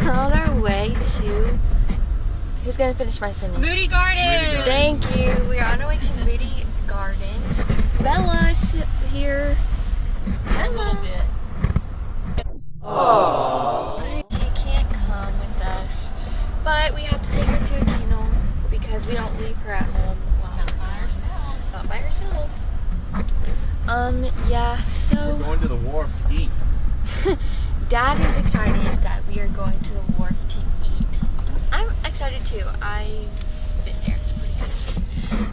on our way to... Who's gonna finish my sentence? Moody Gardens! Thank you. We are on our way to Moody Gardens. Bella's here. Bella. Aww. She can't come with us, but we have to take her to a kennel because we don't leave her at home while Not by herself. Not by herself. Yeah, so... We're going to the wharf to eat. Dad is excited that we are going to the wharf to eat. I'm excited too. I've been there, it's pretty good.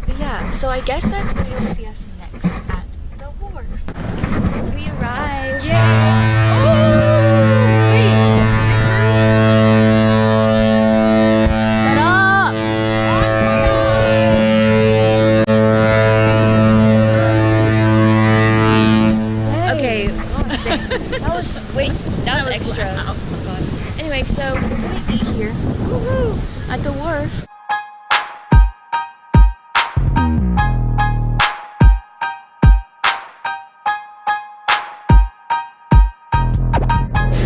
But yeah, so I guess that's where you'll see us next, at the wharf. We arrived. Yay! Oh, wait. Shut up! Okay. That was, wait, that was extra. Oh god. Anyway, so we're gonna eat here. Woohoo! At the wharf.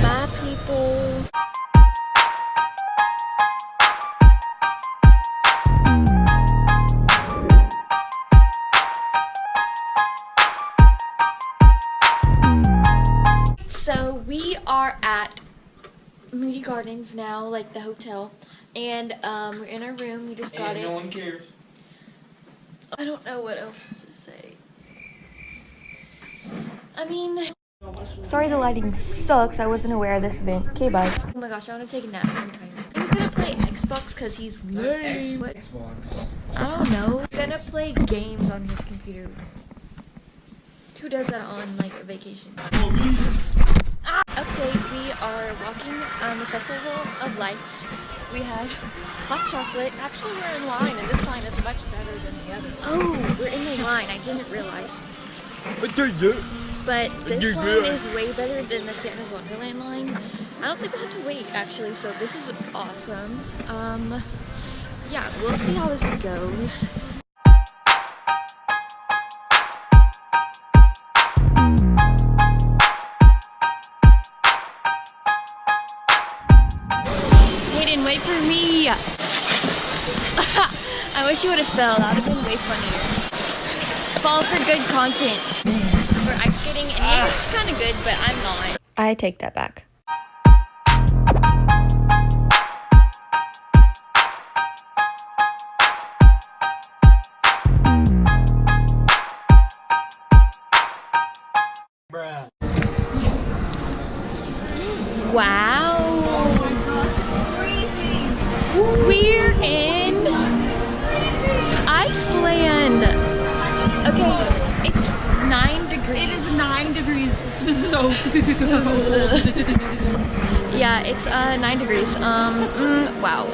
Bye, people. So we are at Moody Gardens now, like the hotel, and we're in our room. We just got it. No one cares. I don't know what else to say. I mean, sorry the lighting sucks. I wasn't aware of this event. Okay, bye. Oh my gosh, I want to take a nap. I'm tired. He's gonna play Xbox because he's lame. What? Xbox. I don't know. He's gonna play games on his computer. Who does that on like a vacation? Update, we are walking on the Festival of Lights. We have hot chocolate. Actually, we're in line, and this line is much better than the other. Oh, we're in the line. I didn't realize. But this line is way better than the Santa's Wonderland line. I don't think we'll have to wait, actually, so this is awesome. Yeah, we'll see how this goes. Hayden, wait for me! I wish you would have fell. That would have been way funnier. Fall for good content. For ice skating, and yeah, it's kind of good, but I'm not. I take that back. Wow. Oh my gosh, it's freezing. We're in Iceland. Okay, it's 9 degrees. It is 9 degrees. This is so cold. Yeah, it's 9 degrees. Wow.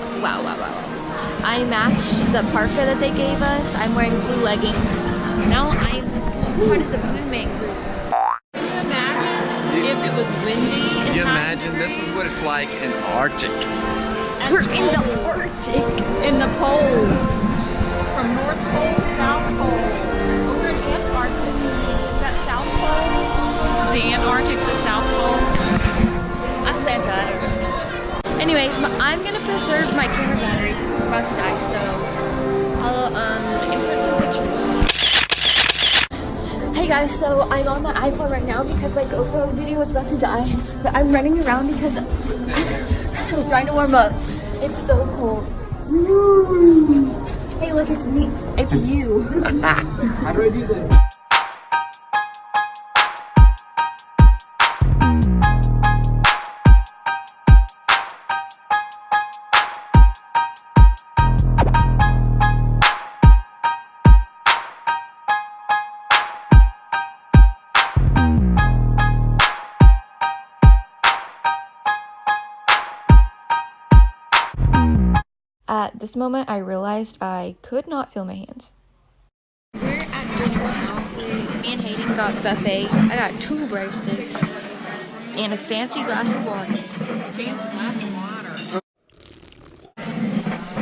I matched the parka that they gave us. I'm wearing blue leggings. Now I'm part of the Blue Man group. Can you imagine if it was windy? Can you imagine? This is what it's like in Arctic. We're in the Arctic. In the poles. From North Pole, South Pole. Over in Antarctic. Is that South Pole? Is the Antarctic the South Pole? That's Santa, I don't know. Anyways, I'm gonna preserve my camera battery because it's about to die, so I'll insert some pictures. Hey guys, so I'm on my iPhone right now because my GoPro video was about to die, but I'm running around because I'm trying to warm up. It's so cold. Hey, look, it's me. It's you. How do I do this? At this moment, I realized I could not feel my hands. We're at dinner now. Me and Hayden got buffet. I got 2 breadsticks and a fancy glass of water. Fancy glass of water.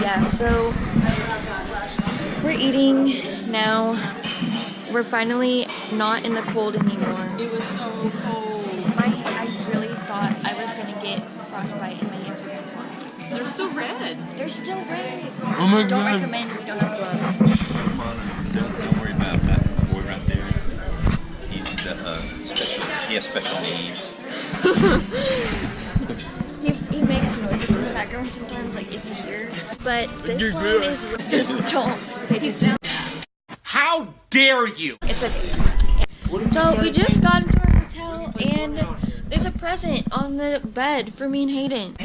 Yeah, so we're eating now. We're finally not in the cold anymore. It was so cold. I really thought I was gonna get frostbite in my hands. They're still red. They're still red. Oh my Don't recommend. We don't have gloves. Come on, don't worry about that boy right there. He's the special. He has special needs. He makes noises in the background sometimes, like if you hear. But this one is just don't. Okay, just How dare you? it's okay. So we just got into our hotel and there's a present on the bed for me and Hayden.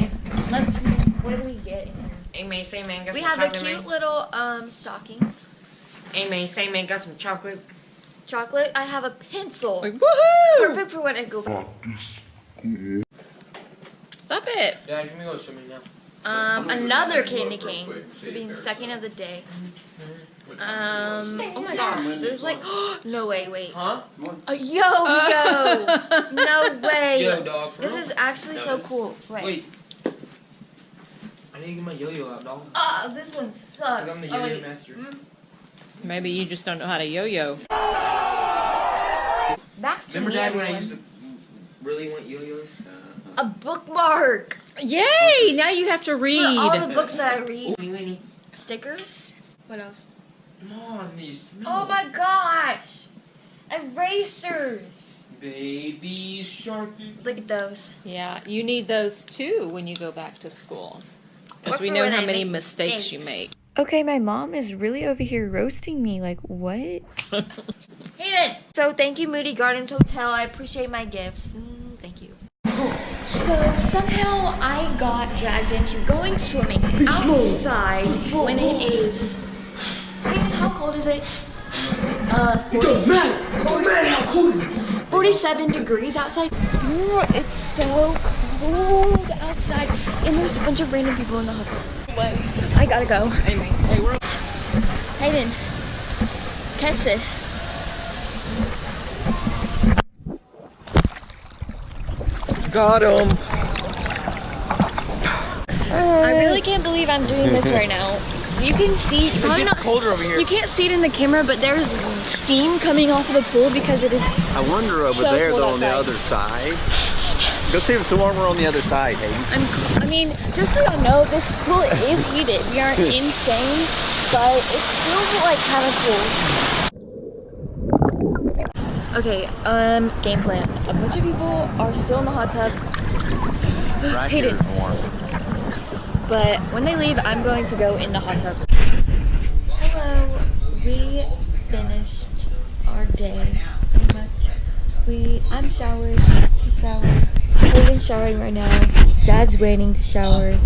Let's see. What did we get in here? Hey May, say man, got We some have a chocolate, cute man. little stocking. Hey May, say man, got some chocolate. Chocolate. I have a pencil. Woohoo! Perfect for when I go back. Stop it. Yeah, give me go. Show me now. Another candy cane. This will be the second of the day. Oh my gosh, there's like, no way, wait. Huh? Yo, no way. Yo, dog. For This real? is actually so cool. Wait. I need to get my yo-yo out, dog. This one I sucks. think I'm the Oh, yo-yo wait. master. Maybe you just don't know how to yo-yo. Back to Remember, me, Dad, when I everyone. used to really want yo-yos? A bookmark Yay! Now you have to for all read. the books that I read. Winnie. Stickers. What else? Come on, these. Oh my gosh! Erasers. Baby sharky. Look at those. Yeah, you need those too when you go back to school. Or As we for know when how I many make mistakes you mistakes. make. Okay, my mom is really over here roasting me. Like, what? Hayden! So, thank you, Moody Gardens Hotel. I appreciate my gifts. Thank you. So, somehow I got dragged into going swimming outside when it is... Hayden, how cold is it? 47 degrees outside. Girl, it's so cold outside. And there's a bunch of random people in the hotel. I gotta go. Hayden, catch this. Got him. I really can't believe I'm doing this right now. You can see, probably not, Colder over here. you can't see it in the camera, but there's steam coming off of the pool because it is I wonder over so there cold though on the outside. other side. Go see if it's warmer on the other side, Hayden. I mean, just so y'all know, this pool is heated. We aren't insane, but it's still like kind of cool. Okay, game plan. A bunch of people are still in the hot tub, Right Hayden. here is warm. but when they leave, I'm going to go in the hot tub. Hello, we finished our day, pretty much. I'm showered, he's showered, Hayden's showering right now, Dad's waiting to shower.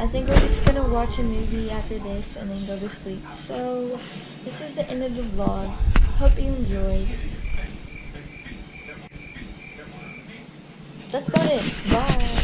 I think we're just gonna watch a movie after this and then go to sleep. So, this is the end of the vlog. Hope you enjoyed. That's about it. Bye.